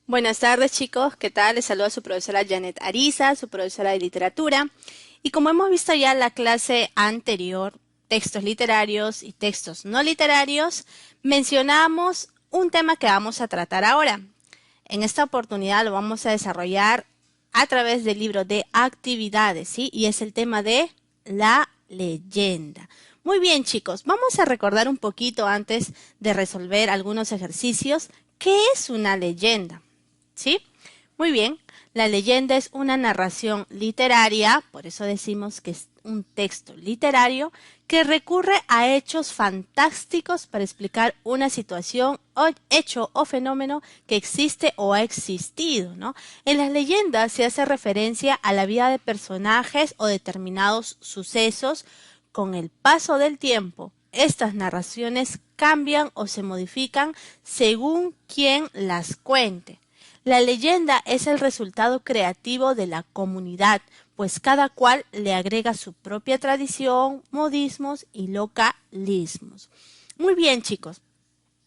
Buenas tardes chicos, ¿qué tal? Les saluda su profesora Janet Ariza, su profesora de literatura. Y como hemos visto ya en la clase anterior, textos literarios y textos no literarios, mencionamos un tema que vamos a tratar ahora. En esta oportunidad lo vamos a desarrollar a través del libro de actividades, ¿sí? Y es el tema de la leyenda. Muy bien chicos, vamos a recordar un poquito antes de resolver algunos ejercicios. ¿Qué es una leyenda? ¿Sí? Muy bien. La leyenda es una narración literaria, por eso decimos que es un texto literario, que recurre a hechos fantásticos para explicar una situación o hecho o fenómeno que existe o ha existido, ¿no? En las leyendas se hace referencia a la vida de personajes o determinados sucesos. Con el paso del tiempo, estas narraciones cambian o se modifican según quien las cuente. La leyenda es el resultado creativo de la comunidad, pues cada cual le agrega su propia tradición, modismos y localismos. Muy bien, chicos.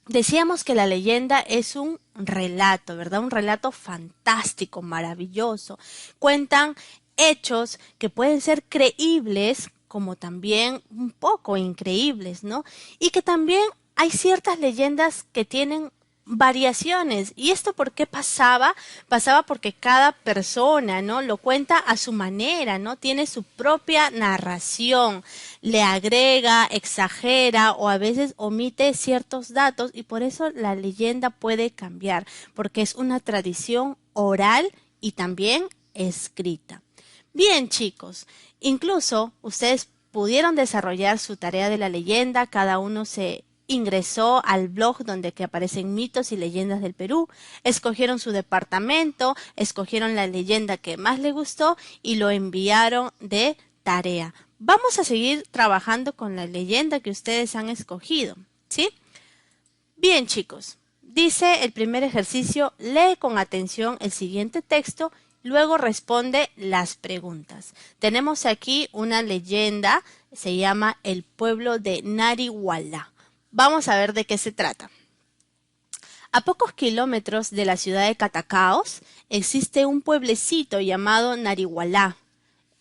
Decíamos que la leyenda es un relato, ¿verdad? Un relato fantástico, maravilloso. Cuentan hechos que pueden ser creíbles como también un poco increíbles, ¿no? Y que también hay ciertas leyendas que tienen variaciones. ¿Y esto por qué pasaba? Pasaba porque cada persona, ¿no? Lo cuenta a su manera, ¿no? Tiene su propia narración, le agrega, exagera o a veces omite ciertos datos y por eso la leyenda puede cambiar, porque es una tradición oral y también escrita. Bien, chicos, incluso ustedes pudieron desarrollar su tarea de la leyenda, cada uno se ingresó al blog donde que aparecen mitos y leyendas del Perú, escogieron su departamento, escogieron la leyenda que más les gustó y lo enviaron de tarea. Vamos a seguir trabajando con la leyenda que ustedes han escogido, ¿sí? Bien, chicos. Dice el primer ejercicio, lee con atención el siguiente texto, luego responde las preguntas. Tenemos aquí una leyenda, se llama El pueblo de Narihuala. Vamos a ver de qué se trata. A pocos kilómetros de la ciudad de Catacaos existe un pueblecito llamado Narihualá.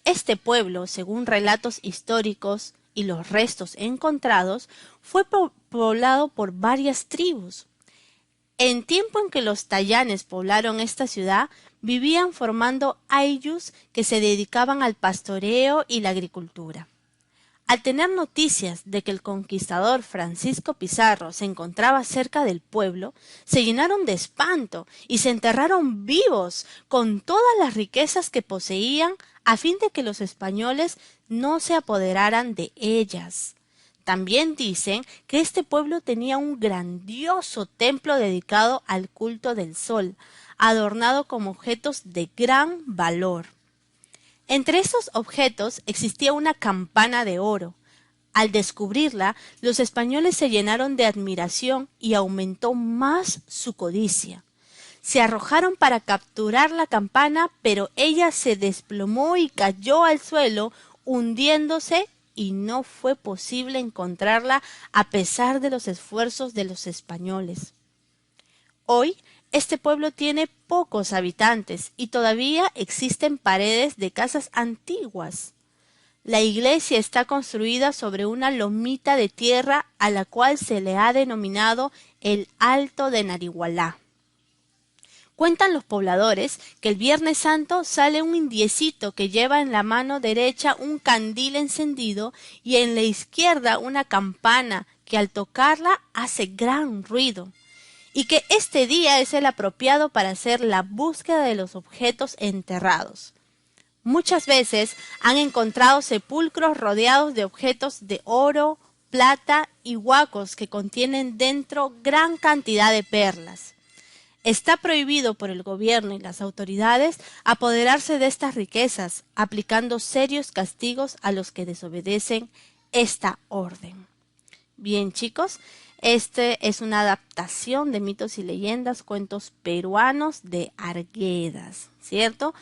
Este pueblo, según relatos históricos y los restos encontrados, fue poblado por varias tribus. En tiempo en que los tayanes poblaron esta ciudad, vivían formando ayllus que se dedicaban al pastoreo y la agricultura. Al tener noticias de que el conquistador Francisco Pizarro se encontraba cerca del pueblo, se llenaron de espanto y se enterraron vivos con todas las riquezas que poseían a fin de que los españoles no se apoderaran de ellas. También dicen que este pueblo tenía un grandioso templo dedicado al culto del sol, adornado con objetos de gran valor. Entre estos objetos existía una campana de oro. Al descubrirla, los españoles se llenaron de admiración y aumentó más su codicia. Se arrojaron para capturar la campana, pero ella se desplomó y cayó al suelo, hundiéndose, y no fue posible encontrarla a pesar de los esfuerzos de los españoles. Hoy, este pueblo tiene pocos habitantes y todavía existen paredes de casas antiguas. La iglesia está construida sobre una lomita de tierra a la cual se le ha denominado el Alto de Narihualá. Cuentan los pobladores que el Viernes Santo sale un indiecito que lleva en la mano derecha un candil encendido y en la izquierda una campana que al tocarla hace gran ruido, y que este día es el apropiado para hacer la búsqueda de los objetos enterrados. Muchas veces han encontrado sepulcros rodeados de objetos de oro, plata y huacos que contienen dentro gran cantidad de perlas. Está prohibido por el gobierno y las autoridades apoderarse de estas riquezas, aplicando serios castigos a los que desobedecen esta orden. Bien, chicos, este es una adaptación de mitos y leyendas, cuentos peruanos de Arguedas, ¿cierto?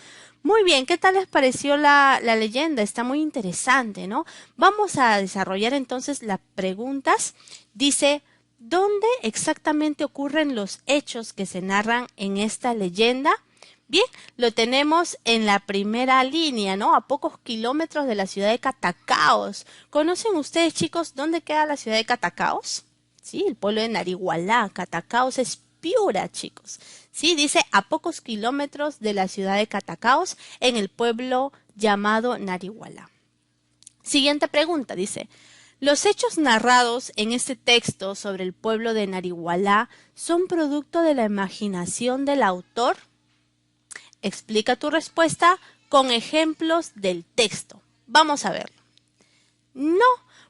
Muy bien, ¿qué tal les pareció la leyenda? Está muy interesante, ¿no? Vamos a desarrollar entonces las preguntas. Dice, ¿Dónde exactamente ocurren los hechos que se narran en esta leyenda? Bien, lo tenemos en la primera línea, ¿no? A pocos kilómetros de la ciudad de Catacaos. ¿Conocen ustedes, chicos, dónde queda la ciudad de Catacaos? Sí, el pueblo de Narigualá. Catacaos es Piura, chicos. Sí, dice a pocos kilómetros de la ciudad de Catacaos, en el pueblo llamado Narigualá. Siguiente pregunta, dice, ¿los hechos narrados en este texto sobre el pueblo de Narigualá son producto de la imaginación del autor? Explica tu respuesta con ejemplos del texto. Vamos a verlo. No,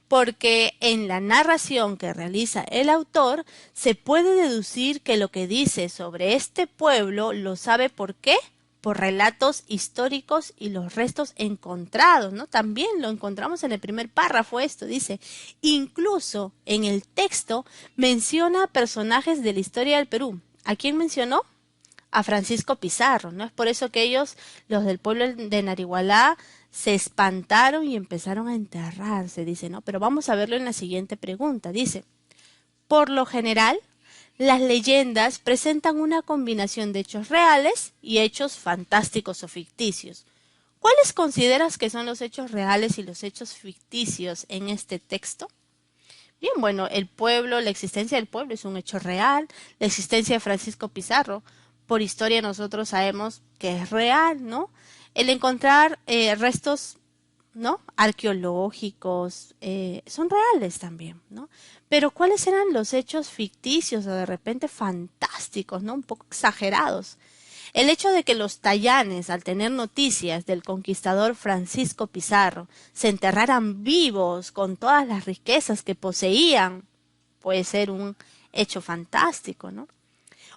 porque en la narración que realiza el autor se puede deducir que lo que dice sobre este pueblo lo sabe ¿por qué? Por relatos históricos y los restos encontrados, ¿no? También lo encontramos en el primer párrafo esto, dice, incluso en el texto menciona personajes de la historia del Perú. ¿A quién mencionó? A Francisco Pizarro, ¿no? Es por eso que ellos, los del pueblo de Narigualá, se espantaron y empezaron a enterrarse, dice, ¿no? Pero vamos a verlo en la siguiente pregunta. Dice, por lo general, las leyendas presentan una combinación de hechos reales y hechos fantásticos o ficticios. ¿Cuáles consideras que son los hechos reales y los hechos ficticios en este texto? Bien, bueno, el pueblo, la existencia del pueblo es un hecho real, la existencia de Francisco Pizarro, por historia nosotros sabemos que es real, ¿no? El encontrar restos, ¿no? Arqueológicos son reales también, ¿no? Pero ¿cuáles eran los hechos ficticios o de repente fantásticos, ¿no? Un poco exagerados. El hecho de que los tayanes, al tener noticias del conquistador Francisco Pizarro, se enterraran vivos con todas las riquezas que poseían, puede ser un hecho fantástico, ¿no?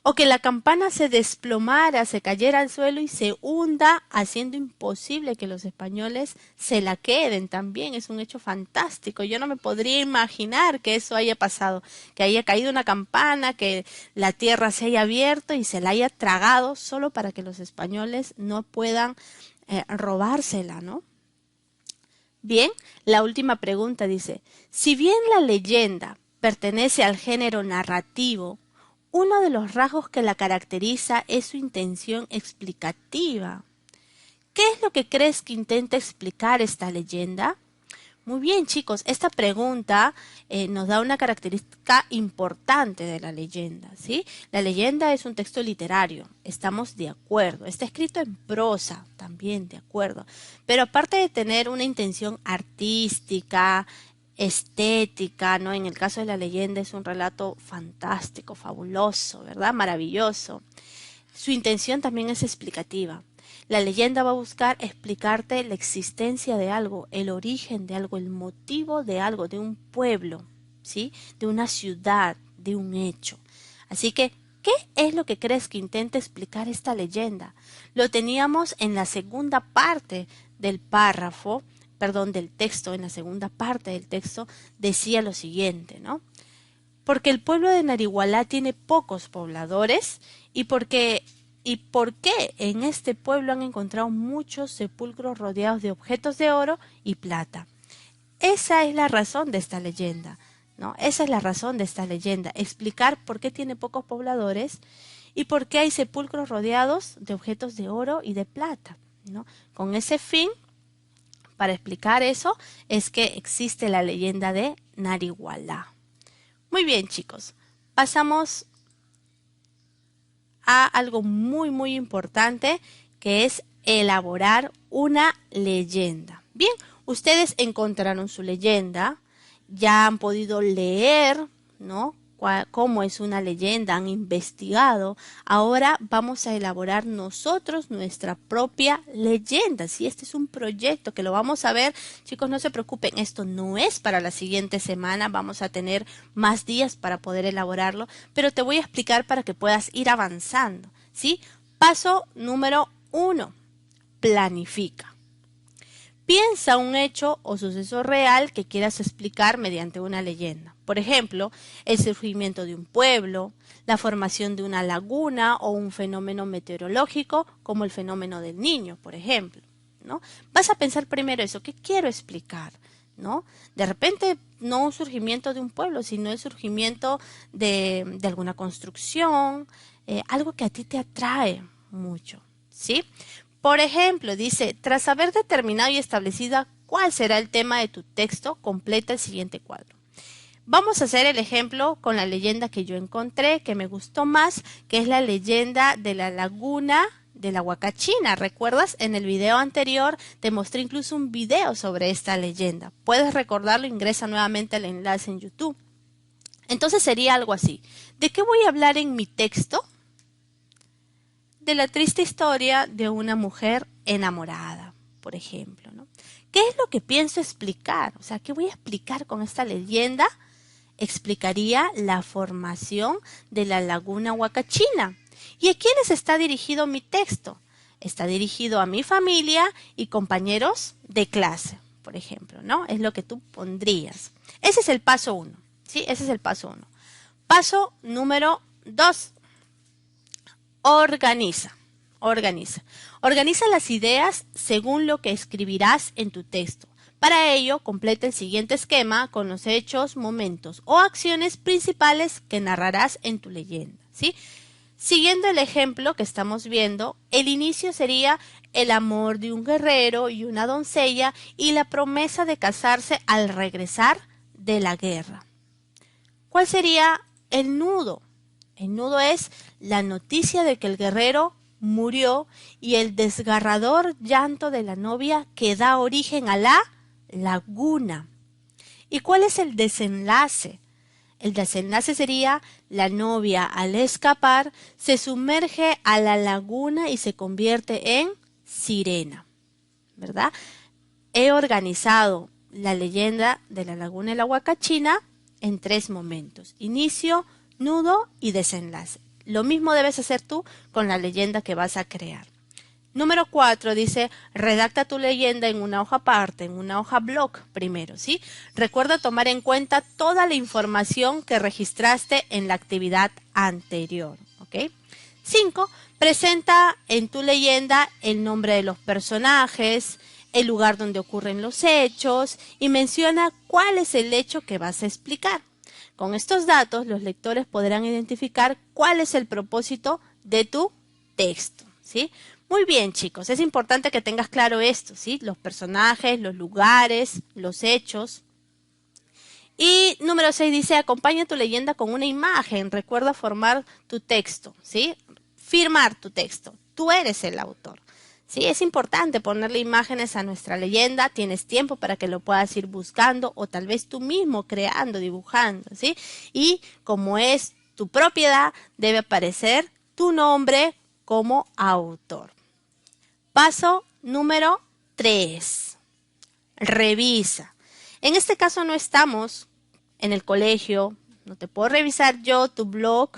O que la campana se desplomara, se cayera al suelo y se hunda, haciendo imposible que los españoles se la queden. También es un hecho fantástico. Yo no me podría imaginar que eso haya pasado, que haya caído una campana, que la tierra se haya abierto y se la haya tragado solo para que los españoles no puedan robársela, ¿no? Bien, la última pregunta dice, si bien la leyenda pertenece al género narrativo, uno de los rasgos que la caracteriza es su intención explicativa. ¿Qué es lo que crees que intenta explicar esta leyenda? Muy bien, chicos, esta pregunta nos da una característica importante de la leyenda, ¿sí? La leyenda es un texto literario, estamos de acuerdo. Está escrito en prosa, también de acuerdo. Pero aparte de tener una intención artística, estética, ¿no? En el caso de la leyenda es un relato fantástico, fabuloso, ¿verdad? Maravilloso. Su intención también es explicativa. La leyenda va a buscar explicarte la existencia de algo, el origen de algo, el motivo de algo, de un pueblo, ¿sí? De una ciudad, de un hecho. Así que, ¿qué es lo que crees que intenta explicar esta leyenda? Lo teníamos en la segunda parte del párrafo, perdón, del texto, en la segunda parte del texto, decía lo siguiente, ¿no? Porque el pueblo de Narigualá tiene pocos pobladores y por qué en este pueblo han encontrado muchos sepulcros rodeados de objetos de oro y plata. Esa es la razón de esta leyenda, ¿no? Esa es la razón de esta leyenda, explicar por qué tiene pocos pobladores y por qué hay sepulcros rodeados de objetos de oro y de plata, ¿no? Con ese fin, para explicar eso, es que existe la leyenda de Narigualá. Muy bien, chicos, pasamos a algo muy importante, que es elaborar una leyenda. Bien, ustedes encontraron su leyenda, ya han podido leer, ¿no? Cómo es una leyenda, han investigado. Ahora vamos a elaborar nosotros nuestra propia leyenda. Si este es un proyecto que lo vamos a ver, chicos, no se preocupen, esto no es para la siguiente semana, vamos a tener más días para poder elaborarlo, pero te voy a explicar para que puedas ir avanzando, ¿sí? Paso número 1, planifica. Piensa un hecho o suceso real que quieras explicar mediante una leyenda. Por ejemplo, el surgimiento de un pueblo, la formación de una laguna o un fenómeno meteorológico como el fenómeno del Niño, por ejemplo, ¿no? Vas a pensar primero eso, ¿qué quiero explicar? ¿no? De repente no un surgimiento de un pueblo, sino el surgimiento de alguna construcción, algo que a ti te atrae mucho, ¿sí? Por ejemplo, dice, tras haber determinado y establecido cuál será el tema de tu texto, completa el siguiente cuadro. Vamos a hacer el ejemplo con la leyenda que yo encontré, que me gustó más, que es la leyenda de la laguna de la Huacachina. ¿Recuerdas? En el video anterior te mostré incluso un video sobre esta leyenda. Puedes recordarlo, ingresa nuevamente al enlace en YouTube. Entonces sería algo así. ¿De qué voy a hablar en mi texto? De la triste historia de una mujer enamorada, por ejemplo, ¿no? ¿Qué es lo que pienso explicar? O sea, ¿qué voy a explicar con esta leyenda? Explicaría la formación de la laguna Huacachina. ¿Y a quiénes está dirigido mi texto? Está dirigido a mi familia y compañeros de clase, por ejemplo, ¿no? Es lo que tú pondrías. Ese es el paso 1, ¿sí? Ese es el paso 1. Paso número 2. Organiza. Organiza las ideas según lo que escribirás en tu texto. Para ello, completa el siguiente esquema con los hechos, momentos o acciones principales que narrarás en tu leyenda, ¿sí? Siguiendo el ejemplo que estamos viendo, el inicio sería el amor de un guerrero y una doncella y la promesa de casarse al regresar de la guerra. ¿Cuál sería el nudo? El nudo es la noticia de que el guerrero murió y el desgarrador llanto de la novia que da origen a la laguna. ¿Y cuál es el desenlace? El desenlace sería la novia al escapar se sumerge a la laguna y se convierte en sirena, ¿verdad? He organizado la leyenda de la laguna de la Huacachina en 3 momentos: inicio, nudo y desenlace. Lo mismo debes hacer tú con la leyenda que vas a crear. Número 4 dice, redacta tu leyenda en una hoja aparte, en una hoja bloc primero, ¿sí? Recuerda tomar en cuenta toda la información que registraste en la actividad anterior, ¿ok? 5. Presenta en tu leyenda el nombre de los personajes, el lugar donde ocurren los hechos y menciona cuál es el hecho que vas a explicar. Con estos datos, los lectores podrán identificar cuál es el propósito de tu texto, ¿sí? Muy bien, chicos, es importante que tengas claro esto, ¿sí? Los personajes, los lugares, los hechos. Y número 6 dice, acompaña tu leyenda con una imagen. Recuerda formar tu texto, ¿sí? Firmar tu texto. Tú eres el autor. Sí, es importante ponerle imágenes a nuestra leyenda. Tienes tiempo para que lo puedas ir buscando o tal vez tú mismo creando, dibujando, ¿sí? Y como es tu propiedad, debe aparecer tu nombre como autor. Paso número 3. Revisa. En este caso no estamos en el colegio, no te puedo revisar yo tu blog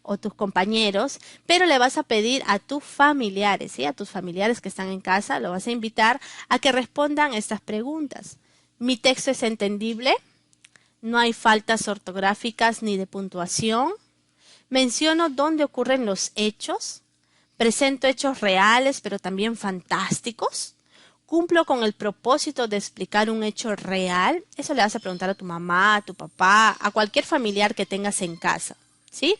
o tus compañeros, pero le vas a pedir a tus familiares, ¿sí? A tus familiares que están en casa, lo vas a invitar a que respondan estas preguntas. ¿Mi texto es entendible? ¿No hay faltas ortográficas ni de puntuación? ¿Menciono dónde ocurren los hechos? ¿Presento hechos reales pero también fantásticos? ¿Cumplo con el propósito de explicar un hecho real? Eso le vas a preguntar a tu mamá, a tu papá, a cualquier familiar que tengas en casa, ¿sí?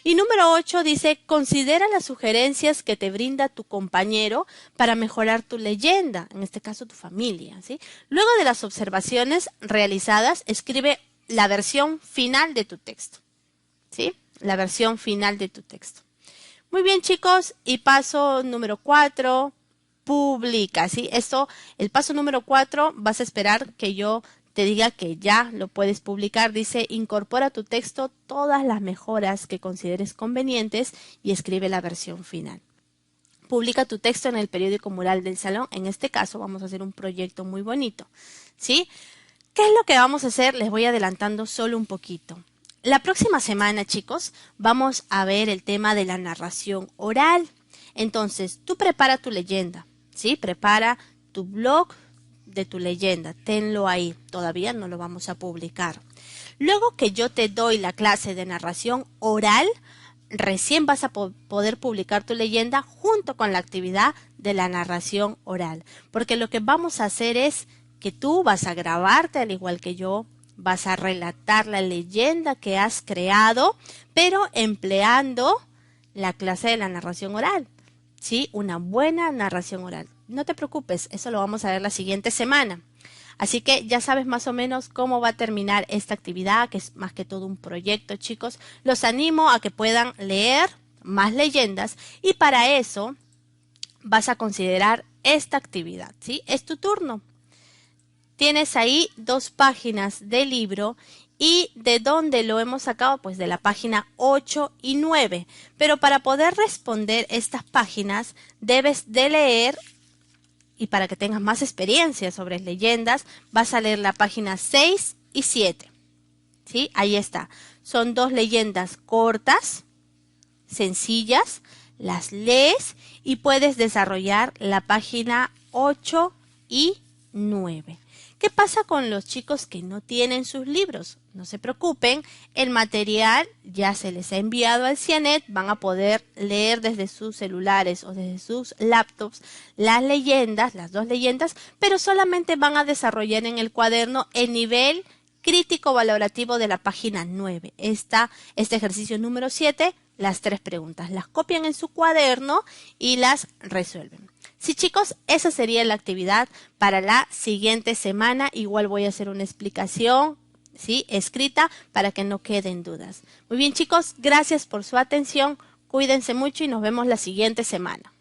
Y número 8 dice, considera las sugerencias que te brinda tu compañero para mejorar tu leyenda, en este caso tu familia, ¿sí? Luego de las observaciones realizadas, escribe la versión final de tu texto, ¿sí? La versión final de tu texto. Muy bien, chicos, y paso número 4, publica, ¿sí? Esto, el paso número 4, vas a esperar que yo te diga que ya lo puedes publicar. Dice, incorpora a tu texto todas las mejoras que consideres convenientes y escribe la versión final. Publica tu texto en el periódico mural del salón. En este caso vamos a hacer un proyecto muy bonito, ¿sí? ¿Qué es lo que vamos a hacer? Les voy adelantando solo un poquito. La próxima semana, chicos, vamos a ver el tema de la narración oral. Entonces, tú prepara tu leyenda, ¿sí? Prepara tu blog de tu leyenda, tenlo ahí. Todavía no lo vamos a publicar. Luego que yo te doy la clase de narración oral, recién vas a poder publicar tu leyenda junto con la actividad de la narración oral. Porque lo que vamos a hacer es que tú vas a grabarte al igual que yo, vas a relatar la leyenda que has creado, pero empleando la clase de la narración oral, ¿sí? Una buena narración oral. No te preocupes, eso lo vamos a ver la siguiente semana. Así que ya sabes más o menos cómo va a terminar esta actividad, que es más que todo un proyecto, chicos. Los animo a que puedan leer más leyendas y para eso vas a considerar esta actividad, ¿sí? Es tu turno. Tienes ahí 2 páginas del libro y de dónde lo hemos sacado, pues de la página 8 y 9. Pero para poder responder estas páginas debes de leer, y para que tengas más experiencia sobre leyendas, vas a leer la página 6 y 7. ¿Sí? Ahí está. Son 2 leyendas cortas, sencillas, las lees y puedes desarrollar la página 8 y 9. ¿Qué pasa con los chicos que no tienen sus libros? No se preocupen, el material ya se les ha enviado al CIANET, van a poder leer desde sus celulares o desde sus laptops las leyendas, las 2 leyendas, pero solamente van a desarrollar en el cuaderno el nivel crítico valorativo de la página 9. Este ejercicio número 7, las 3 preguntas. Las copian en su cuaderno y las resuelven. Sí, chicos, esa sería la actividad para la siguiente semana. Igual voy a hacer una explicación, ¿sí?, escrita para que no queden dudas. Muy bien, chicos, gracias por su atención. Cuídense mucho y nos vemos la siguiente semana.